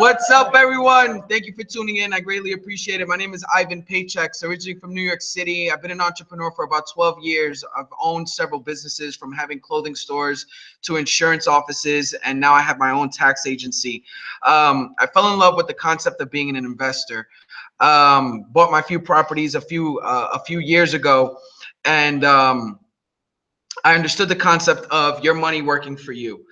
What's up, everyone? Thank you for tuning in. I greatly appreciate it. My name is Ivan Paychecks, originally from New York City. I've been an entrepreneur for about 12 years. I've owned several businesses, from having clothing stores to insurance offices, and now I have my own tax agency. I fell in love with the concept of being an investor. Bought my few properties a few years ago, and I understood the concept of your money working for you.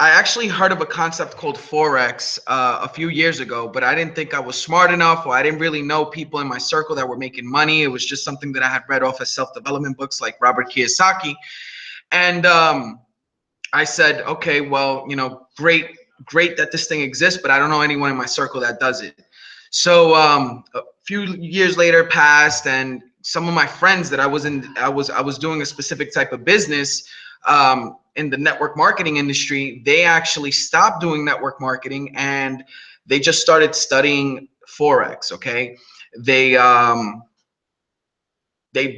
I actually heard of a concept called Forex a few years ago, but I didn't think I was smart enough, or I didn't really know people in my circle that were making money. It was just something that I had read off of self-development books like Robert Kiyosaki. And I said, okay, well, great that this thing exists, but I don't know anyone in my circle that does it. So a few years later passed, and some of my friends that I was doing a specific type of business in the network marketing industry, they actually stopped doing network marketing and they just started studying Forex. Okay, they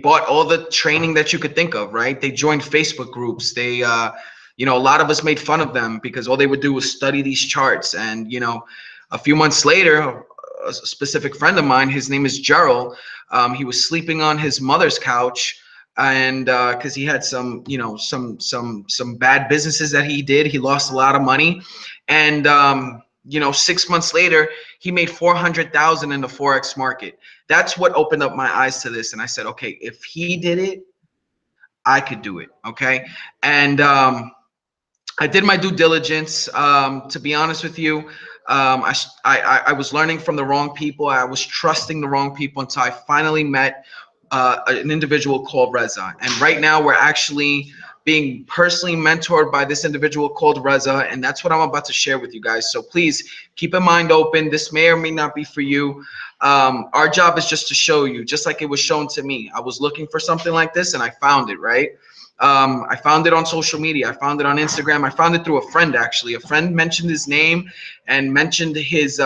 bought all the training that you could think of, right? They joined Facebook groups. They a lot of us made fun of them because all they would do was study these charts. And a few months later, a specific friend of mine, his name is Gerald, he was sleeping on his mother's couch, and because he had some bad businesses that he did. He lost a lot of money, and 6 months later he made 400,000 in the Forex market. That's what opened up my eyes to this, and I said, okay, if he did it, I could do it. Okay. And I did my due diligence. To be honest with you, I was learning from the wrong people. I was trusting the wrong people until I finally met an individual called Reza. And right now we're actually being personally mentored by this individual called Reza, and that's what I'm about to share with you guys. So please keep a mind open. This may or may not be for you. Our job is just to show you, just like it was shown to me. I was looking for something like this and I found it, right? I found it on social media. I found it on Instagram. I found it through a friend, actually. A friend mentioned his name and mentioned his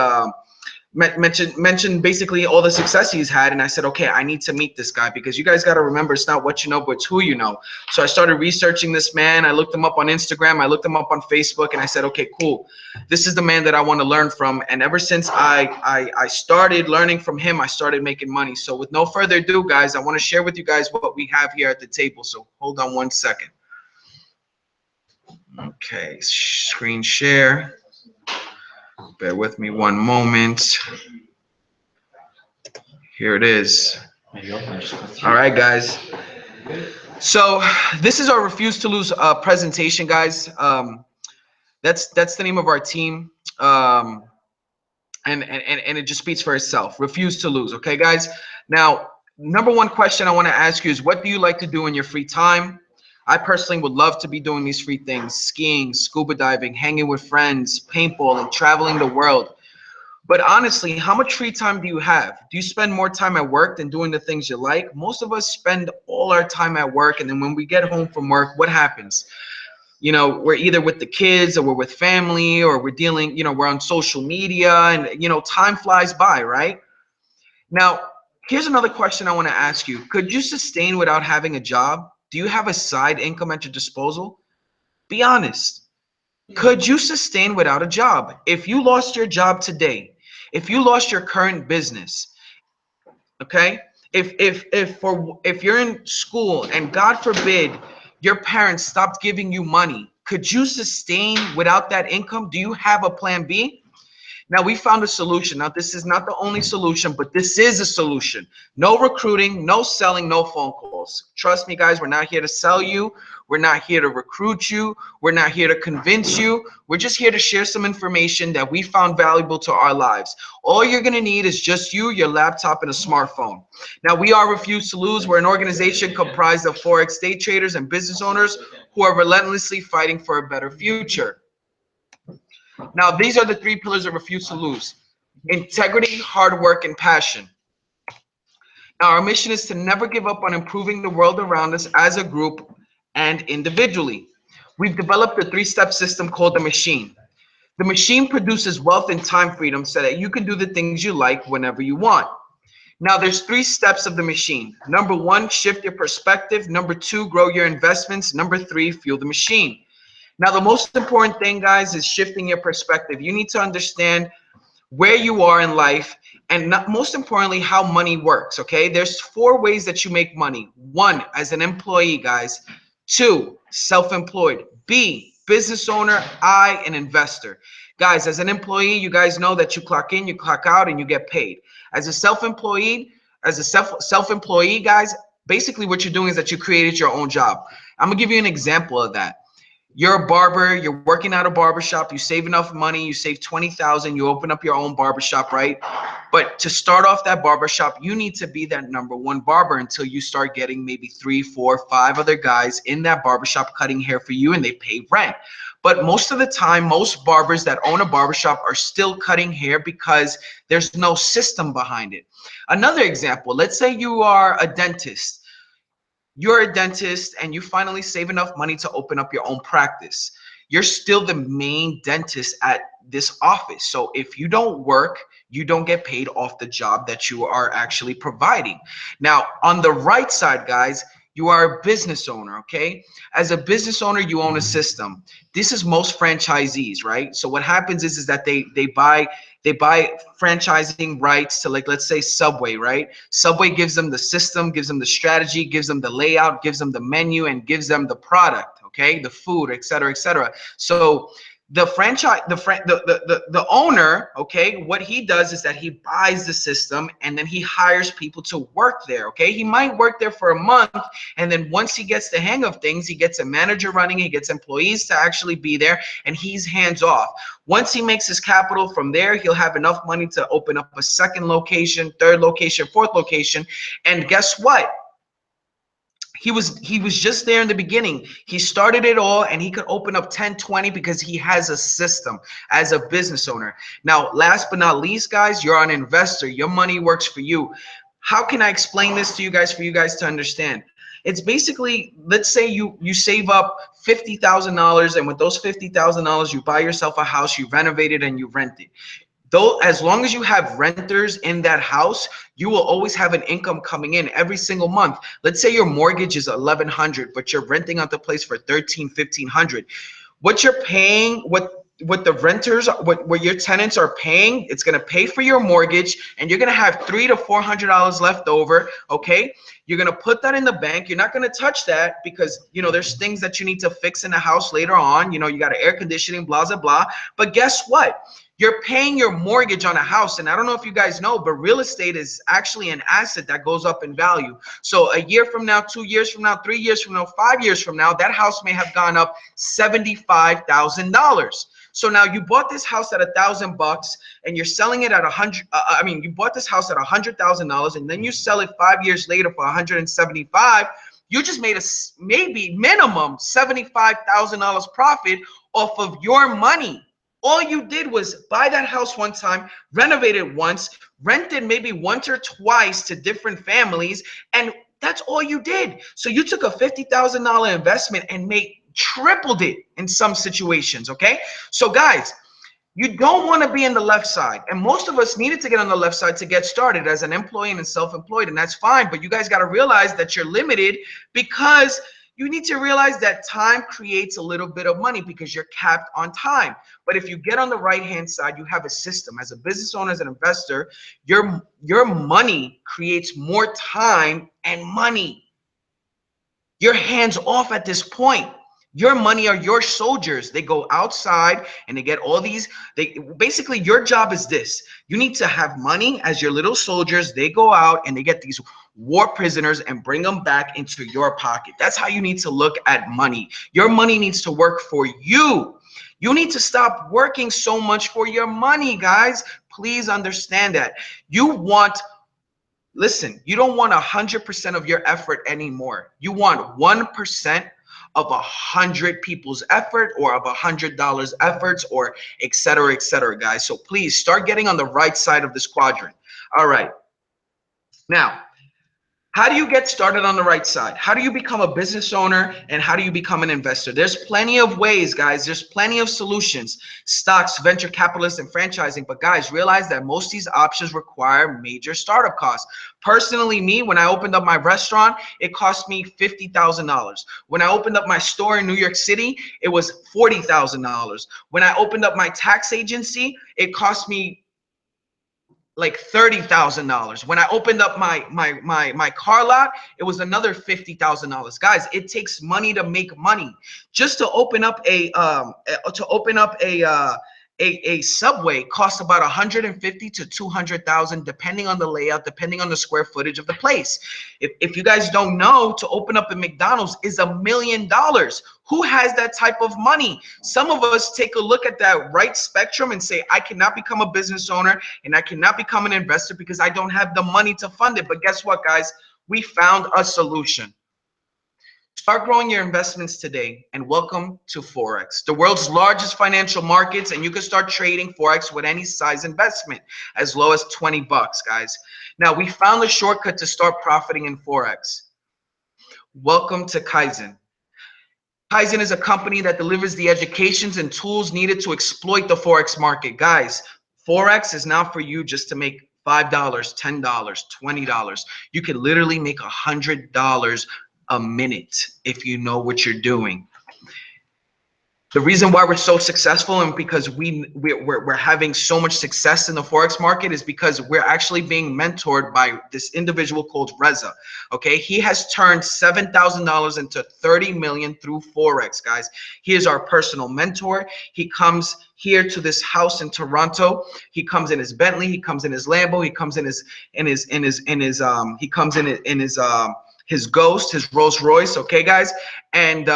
mentioned basically all the success he's had, and I said, okay, I need to meet this guy, because you guys got to remember, it's not what you know, but it's who you know. So I started researching this man. I looked him up on Instagram. I looked him up on Facebook, and I said, okay, cool. This is the man that I want to learn from. And ever since I started learning from him, I started making money. So with no further ado, guys, I want to share with you guys what we have here at the table. So hold on one second. Okay, screen share. Bear with me one moment. Here it is. All right, guys. So this is our Refuse to Lose presentation, guys. That's the name of our team. And it just speaks for itself. Refuse to lose. Okay, guys. Now, number one question I want to ask you is, what do you like to do in your free time? I personally would love to be doing these free things: skiing, scuba diving, hanging with friends, paintball, and traveling the world. But honestly, how much free time do you have? Do you spend more time at work than doing the things you like? Most of us spend all our time at work, and then when we get home from work, what happens? We're either with the kids, or we're with family, or we're dealing, we're on social media, and time flies by, right? Now, here's another question I want to ask you. Could you sustain without having a job? Do you have a side income at your disposal? Be honest. Could you sustain without a job? If you lost your job today, if you lost your current business, okay? If you're in school and God forbid your parents stopped giving you money, could you sustain without that income? Do you have a plan B? Now, we found a solution. Now, this is not the only solution, but this is a solution. No recruiting, no selling, no phone calls. Trust me, guys, we're not here to sell you. We're not here to recruit you. We're not here to convince you. We're just here to share some information that we found valuable to our lives. All you're going to need is just you, your laptop, and a smartphone. Now, we are Refuse to Lose. We're an organization comprised of Forex day traders and business owners who are relentlessly fighting for a better future. Now, these are the three pillars of Refuse to Lose: integrity, hard work, and passion. Now, our mission is to never give up on improving the world around us as a group and individually. We've developed a three-step system called the machine. The machine produces wealth and time freedom so that you can do the things you like whenever you want. Now, there's three steps of the machine. Number one, shift your perspective. Number two, grow your investments. Number three, fuel the machine. Now, the most important thing, guys, is shifting your perspective. You need to understand where you are in life, and not, most importantly, how money works. Okay, there's 4 ways that you make money. 1, as an employee, guys. 2, self-employed. B, business owner. I, an investor. Guys, as an employee, you guys know that you clock in, you clock out, and you get paid. As a self-employed, as a self-employee, guys, basically what you're doing is that you created your own job. I'm gonna give you an example of that. You're a barber, you're working at a barbershop, you save enough money, you save 20,000, you open up your own barbershop, right? But to start off that barbershop, you need to be that #1 barber until you start getting maybe 3, 4, 5 other guys in that barbershop cutting hair for you, and they pay rent. But most of the time, most barbers that own a barbershop are still cutting hair because there's no system behind it. Another example, let's say you are a dentist. You're a dentist and you finally save enough money to open up your own practice. You're still the main dentist at this office. So if you don't work, you don't get paid off the job that you are actually providing. Now, on the right side, guys, you are a business owner, okay? As a business owner, you own a system. This is most franchisees, right? So what happens is that they buy franchising rights to, like, let's say Subway, right? Subway gives them the system, gives them the strategy, gives them the layout, gives them the menu, and gives them the product, okay? The food, et cetera, et cetera. So the franchise, the owner, okay, what he does is that he buys the system and then he hires people to work there, okay? He might work there for a month, and then once he gets the hang of things, he gets a manager running, he gets employees to actually be there, and he's hands off. Once he makes his capital from there, he'll have enough money to open up a 2nd location, 3rd location, 4th location, and guess what? He was just there in the beginning. He started it all, and he could open up 10, 20 because he has a system as a business owner. Now, last but not least, guys, you're an investor. Your money works for you. How can I explain this to you guys for you guys to understand? It's basically, let's say you save up $50,000, and with those $50,000, you buy yourself a house, you renovate it, and you rent it. Though, as long as you have renters in that house, you will always have an income coming in every single month. Let's say your mortgage is $1,100, but you're renting out the place for $1,300, $1,500. What you're paying, what the renters, what your tenants are paying, it's gonna pay for your mortgage, and you're gonna have $300 to $400 left over. Okay, you're gonna put that in the bank. You're not gonna touch that because, you know, there's things that you need to fix in the house later on. You know, you got air conditioning, blah blah blah. But guess what? You're paying your mortgage on a house, and I don't know if you guys know, but real estate is actually an asset that goes up in value. So a year from now, 2 years from now, 3 years from now, 5 years from now, that house may have gone up $75,000. So now you bought this house at $1,000 and you're selling it at you bought this house at $100,000 and then you sell it 5 years later for 175. You just made a maybe minimum $75,000 profit off of your money. All you did was buy that house one time, renovate it once, rented maybe once or twice to different families, and that's all you did. So you took a $50,000 investment and tripled it in some situations, okay? So guys, you don't want to be in the left side, and most of us needed to get on the left side to get started as an employee and self-employed, and that's fine, but you guys got to realize that you're limited because you need to realize that time creates a little bit of money because you're capped on time. But if you get on the right-hand side, you have a system. As a business owner, as an investor, your money creates more time and money. You're hands off at this point. Your money are your soldiers. They go outside and they get all these. Basically, your job is this. You need to have money as your little soldiers. They go out and they get these war prisoners and bring them back into your pocket. That's how you need to look at money. Your money needs to work for you. You need to stop working so much for your money, guys. Please understand that. Listen, you don't want 100% of your effort anymore. You want 1% of 100 people's effort, or of $100 efforts, or et cetera, guys. So please start getting on the right side of this quadrant. All right. Now, How do you get started on the right side? How do you become a business owner, and how do you become an investor? There's plenty of ways, guys. There's plenty of solutions: stocks, venture capitalists, and franchising. But guys, realize that most of these options require major startup costs. Personally, me, when I opened up my restaurant, it cost me $50,000. When I opened up my store in New York City, it was $40,000. When I opened up my tax agency, it cost me like $30,000. When I opened up my car lot, it was another $50,000. Guys, it takes money to make money. Just to open up a Subway costs about 150 to 200,000, depending on the layout, depending on the square footage of the place. If you guys don't know, to open up a McDonald's is $1 million. Who has that type of money? Some of us take a look at that right spectrum and say, I cannot become a business owner and I cannot become an investor because I don't have the money to fund it. But guess what, guys? We found a solution. Start growing your investments today, and welcome to Forex, the world's largest financial markets, and you can start trading Forex with any size investment as low as 20 bucks, guys. Now, we found a shortcut to start profiting in Forex. Welcome to Kaizen. Kaizen is a company that delivers the educations and tools needed to exploit the Forex market. Guys, Forex is not for you just to make $5, $10, $20. You can literally make $100 a minute if you know what you're doing. The reason why we're so successful and because we're having so much success in the Forex market is because we're actually being mentored by this individual called Reza. Okay, he has turned $7,000 into 30 million through Forex, guys. He is our personal mentor. He comes here to this house in Toronto. He comes in his Bentley. He comes in his Lambo. He comes in his Ghost, his Rolls Royce. Okay, guys, and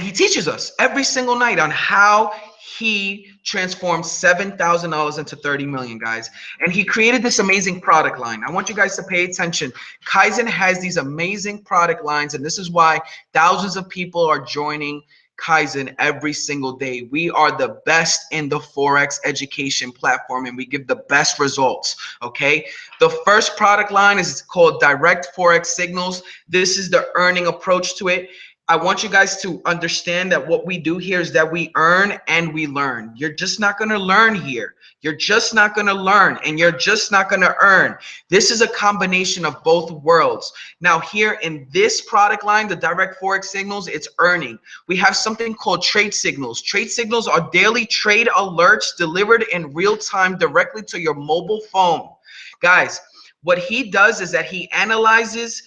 he teaches us every single night on how he transformed $7,000 into 30 million, guys. And he created this amazing product line. I want you guys to pay attention. Kaizen has these amazing product lines, and this is why thousands of people are joining Kaizen every single day. We are the best in the Forex education platform, and we give the best results. Okay, the first product line is called Direct Forex Signals. This is the earning approach to it. I want you guys to understand that what we do here is that we earn and we learn. You're just not going to learn here. You're just not going to learn, and you're just not going to earn. This is a combination of both worlds. Now, here in this product line, the Direct Forex Signals, it's earning. We have something called Trade Signals. Trade Signals are daily trade alerts delivered in real time directly to your mobile phone. Guys, what he does is that he analyzes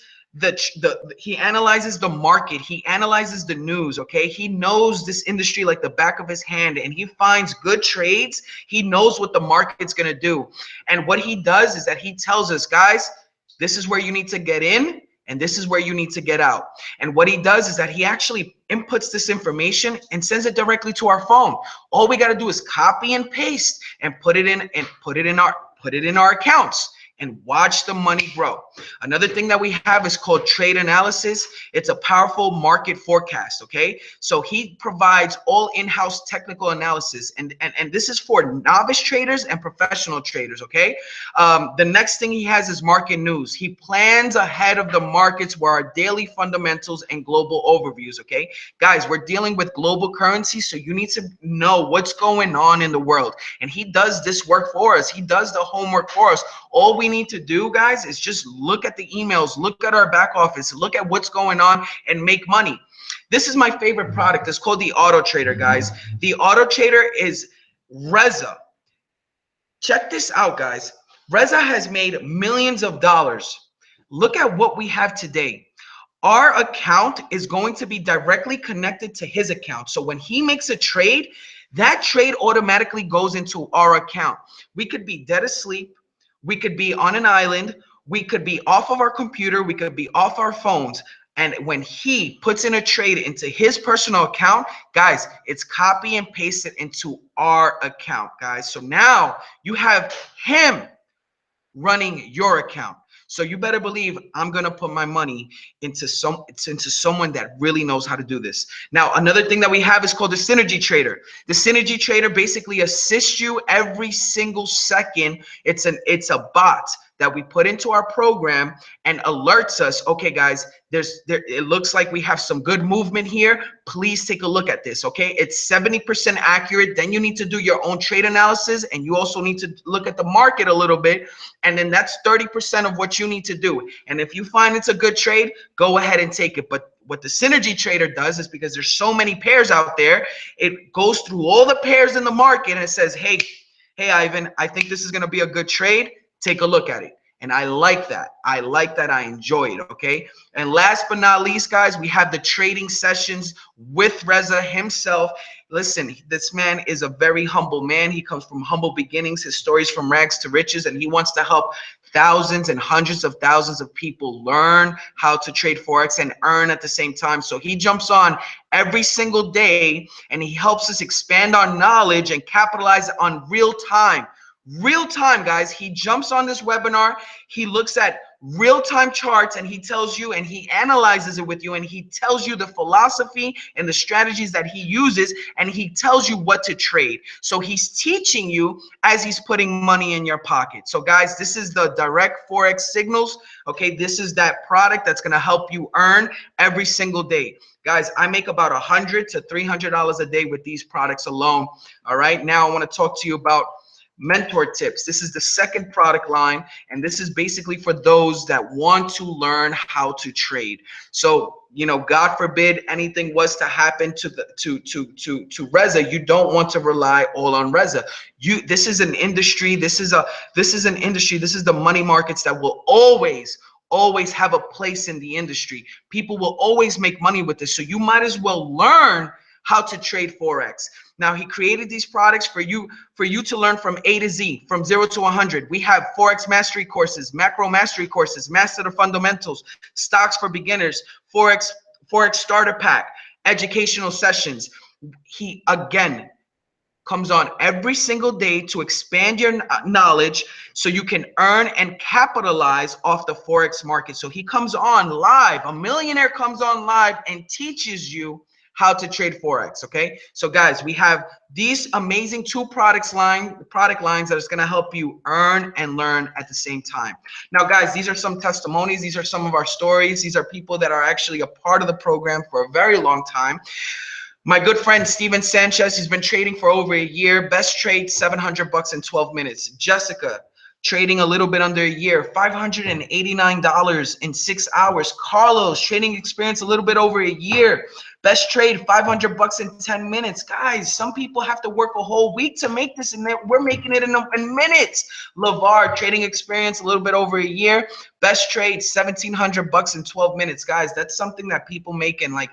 he analyzes the market. He analyzes the news. Okay, he knows this industry like the back of his hand, and he finds good trades. He knows what the market's gonna do, and what he does is that he tells us, guys, this is where you need to get in and this is where you need to get out. And what he does is that he actually inputs this information and sends it directly to our phone. All we got to do is copy and paste and put it in our accounts and watch the money grow. Another thing that we have is called trade analysis. It's a powerful market forecast, okay? So he provides all in-house technical analysis, and this is for novice traders and professional traders, okay? The next thing he has is market news. He plans ahead of the markets where our daily fundamentals and global overviews, okay? Guys, we're dealing with global currency, so you need to know what's going on in the world. And he does this work for us. He does the homework for us. All we need to do, guys, is just look at the emails, look at our back office, look at what's going on, and make money. This is my favorite product. It's called the Auto Trader, guys. The Auto Trader is Reza. Check this out, guys. Reza has made millions of dollars. Look at what we have today. Our account is going to be directly connected to his account. So when he makes a trade, that trade automatically goes into our account. We could be dead asleep. We could be on an island. We could be off of our computer. We could be off our phones. And when he puts in a trade into his personal account, guys, it's copy and paste it into our account, guys. So now you have him running your account. So you better believe I'm going to put my money into someone that really knows how to do this. Now, another thing that we have is called the Synergy Trader. The Synergy Trader basically assists you every single second. It's a bot that we put into our program and alerts us, okay, guys, it looks like we have some good movement here. Please take a look at this, okay? It's 70% accurate. Then you need to do your own trade analysis, and you also need to look at the market a little bit, and then that's 30% of what you need to do. And if you find it's a good trade, go ahead and take it. But what the synergy trader does is, because there's so many pairs out there, it goes through all the pairs in the market and it says, hey, Ivan, I think this is going to be a good trade. Take a look at it. And I like that. I like that. I enjoy it. Okay. And last but not least, guys, we have the trading sessions with Reza himself. Listen, this man is a very humble man. He comes from humble beginnings. His stories from rags to riches, and he wants to help thousands and hundreds of thousands of people learn how to trade Forex and earn at the same time. So he jumps on every single day and he helps us expand our knowledge and capitalize on real time. Real time, guys. He jumps on this webinar. He looks at real-time charts and he tells you, and he analyzes it with you, and he tells you the philosophy and the strategies that he uses, and he tells you what to trade. So he's teaching you as he's putting money in your pocket. So guys, this is the direct Forex signals. Okay, this is that product that's going to help you earn every single day. Guys, I make about $100 to $300 a day with these products alone. All right, now I want to talk to you about mentor tips. This is the second product line, and this is basically for those that want to learn how to trade. So, you know, God forbid anything was to happen to Reza, you don't want to rely all on Reza. This is an industry, this is the money markets that will always have a place in the industry. People will always make money with this. So you might as well learn how to trade Forex. Now, he created these products for you to learn from A to Z, from 0 to 100. We have Forex mastery courses, macro mastery courses, master the fundamentals, stocks for beginners, Forex starter pack, educational sessions. He, again, comes on every single day to expand your knowledge so you can earn and capitalize off the Forex market. So he comes on live. A millionaire comes on live and teaches you how to trade Forex. Okay, so guys, we have these amazing two product lines that is going to help you earn and learn at the same time. Now, guys, these are some testimonies. These are some of our stories. These are people that are actually a part of the program for a very long time. My good friend Steven Sanchez, he's been trading for over a year. Best trade, $700 in 12 minutes. Jessica, trading a little bit under a year, $589 in 6 hours. Carlos, trading experience a little bit over a year. Best trade, $500 in 10 minutes. Guys, some people have to work a whole week to make this, and we're making it in minutes. LeVar, trading experience a little bit over a year. Best trade, $1,700 in 12 minutes. Guys, that's something that people make in like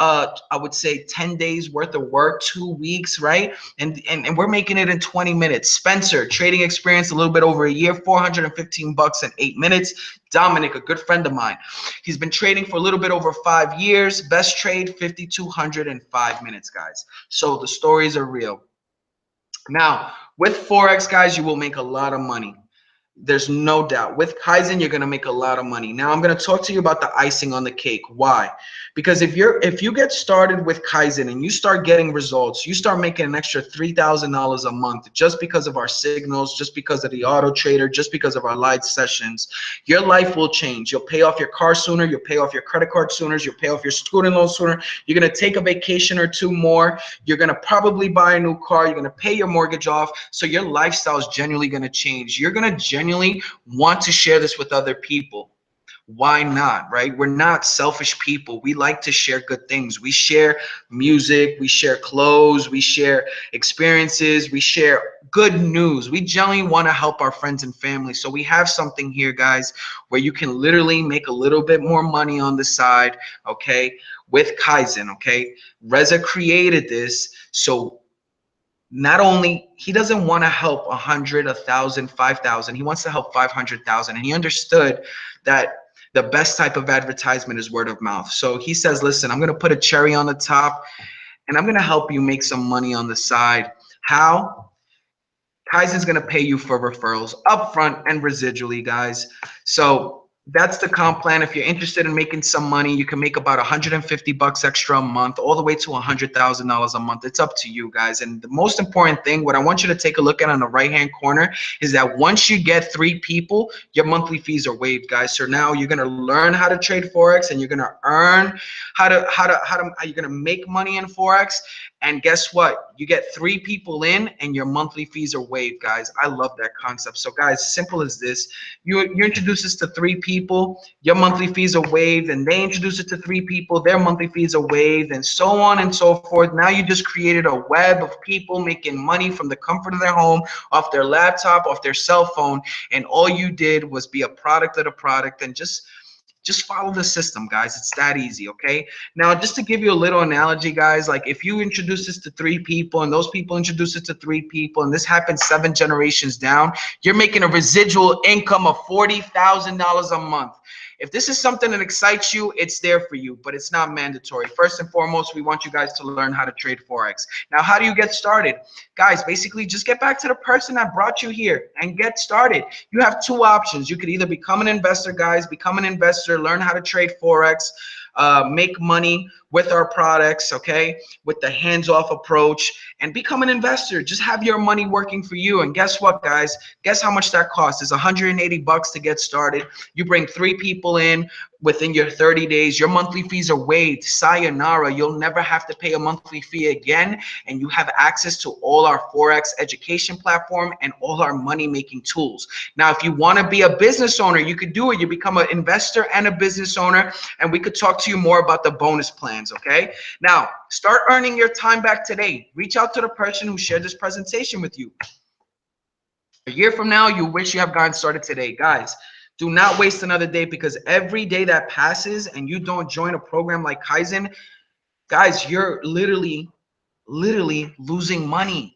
I would say 10 days worth of work, 2 weeks, right? And we're making it in 20 minutes. Spencer, trading experience a little bit over a year, $415 in 8 minutes. Dominic, a good friend of mine, he's been trading for a little bit over 5 years. Best trade, 5,200 in 5 minutes, guys. So the stories are real. Now, with Forex, guys, you will make a lot of money. There's no doubt. With Kaizen, you're going to make a lot of money. Now, I'm going to talk to you about the icing on the cake. Why? Because if you get started with Kaizen and you start getting results, you start making an extra $3,000 a month just because of our signals, just because of the auto trader, just because of our live sessions, your life will change. You'll pay off your car sooner. You'll pay off your credit card sooner. You'll pay off your student loan sooner. You're going to take a vacation or two more. You're going to probably buy a new car. You're going to pay your mortgage off. So your lifestyle is genuinely going to change. You're going to genuinely want to share this with other people. Why not, right? We're not selfish people. We like to share good things. We share music, we share clothes, we share experiences, we share good news. We generally want to help our friends and family. So we have something here, guys, where you can literally make a little bit more money on the side, okay, with Kaizen, okay? Reza created this, so not only he doesn't want to help 100, 1,000, 5,000. He wants to help 500,000. And he understood that the best type of advertisement is word of mouth. So he says, listen, I'm going to put a cherry on the top and I'm going to help you make some money on the side. How? Kaizen's going to pay you for referrals upfront and residually, guys. So That's the comp plan. If you're interested in making some money, you can make about 150 bucks extra a month, all the way to $100,000 a month. It's up to you guys. And the most important thing, what I want you to take a look at on the right-hand corner, is that once you get 3 people, your monthly fees are waived, guys. So now you're gonna learn how to trade forex, and you're gonna earn you're gonna make money in forex. And guess what? You get 3 people in, and your monthly fees are waived, guys. I love that concept. So, guys, simple as this. You introduce this to 3 people, your monthly fees are waived, and they introduce it to 3 people, their monthly fees are waived, and so on and so forth. Now you just created a web of people making money from the comfort of their home, off their laptop, off their cell phone, and all you did was be a product of the product, and just follow the system, guys. It's that easy, okay? Now, just to give you a little analogy, guys, like if you introduce this to 3 people and those people introduce it to 3 people, and this happens 7 generations down, you're making a residual income of $40,000 a month. If this is something that excites you, it's there for you, but it's not mandatory. First and foremost, we want you guys to learn how to trade forex. Now, how do you get started? Guys, basically just get back to the person that brought you here and get started. You have 2 options. You could either become an investor, guys, become an investor, learn how to trade forex, make money with our products, okay, with the hands-off approach, and become an investor. Just have your money working for you. And guess what, guys? Guess how much that costs? It's 180 bucks to get started. You bring 3 people in within your 30 days. Your monthly fees are waived. Sayonara. You'll never have to pay a monthly fee again, and you have access to all our forex education platform and all our money-making tools. Now, if you want to be a business owner, you could do it. You become an investor and a business owner, and we could talk to you more about the bonus plans, okay? Now, start earning your time back today. Reach out to the person who shared this presentation with you. A year from now, you wish you have gotten started today. Guys, do not waste another day, because every day that passes and you don't join a program like Kaizen, guys, you're literally losing money.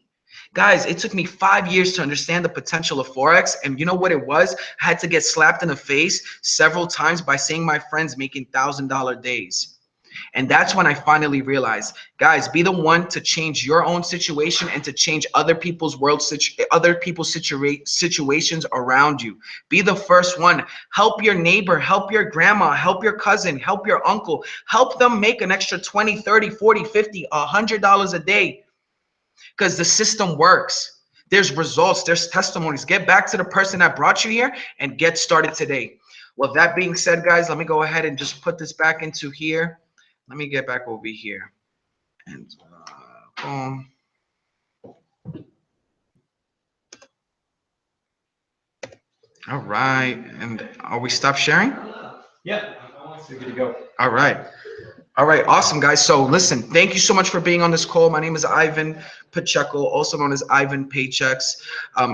Guys, it took me 5 years to understand the potential of forex, and you know what it was? I had to get slapped in the face several times by seeing my friends making $1,000 days. And that's when I finally realized, guys, be the one to change your own situation and to change other people's situations around you. Be the first one. Help your neighbor, help your grandma, help your cousin, help your uncle. Help them make an extra 20, 30, 40, 50, $100 a day, because the system works. There's results, there's testimonies. Get back to the person that brought you here and get started today. Well, that being said, guys, let me go ahead and just put this back into here. Let me get back over here. And boom. All right. And are we stopped sharing? Yeah, we're good to go. All right. All right, awesome, guys. So listen, thank you so much for being on this call. My name is Ivan Pacheco, also known as Ivan Paychecks.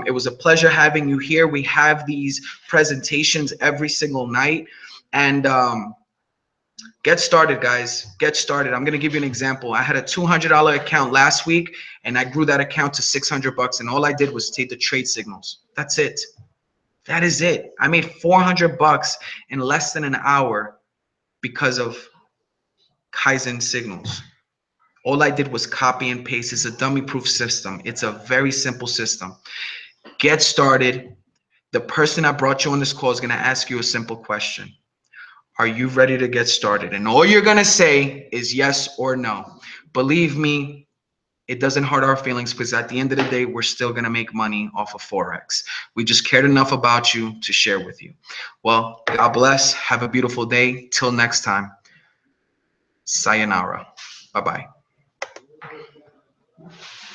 It was a pleasure having you here. We have these presentations every single night. And get started, guys. Get started. I'm going to give you an example. I had a $200 account last week, and I grew that account to 600 bucks. And all I did was take the trade signals. That's it. That is it. I made 400 bucks in less than an hour because of Kaizen signals. All I did was copy and paste. It's a dummy-proof system. It's a very simple system. Get started. The person that brought you on this call is going to ask you a simple question. Are you ready to get started? And all you're going to say is yes or no. Believe me, it doesn't hurt our feelings, because at the end of the day, we're still going to make money off of Forex. We just cared enough about you to share with you. Well, God bless. Have a beautiful day. Till next time. Sayonara. Bye-bye.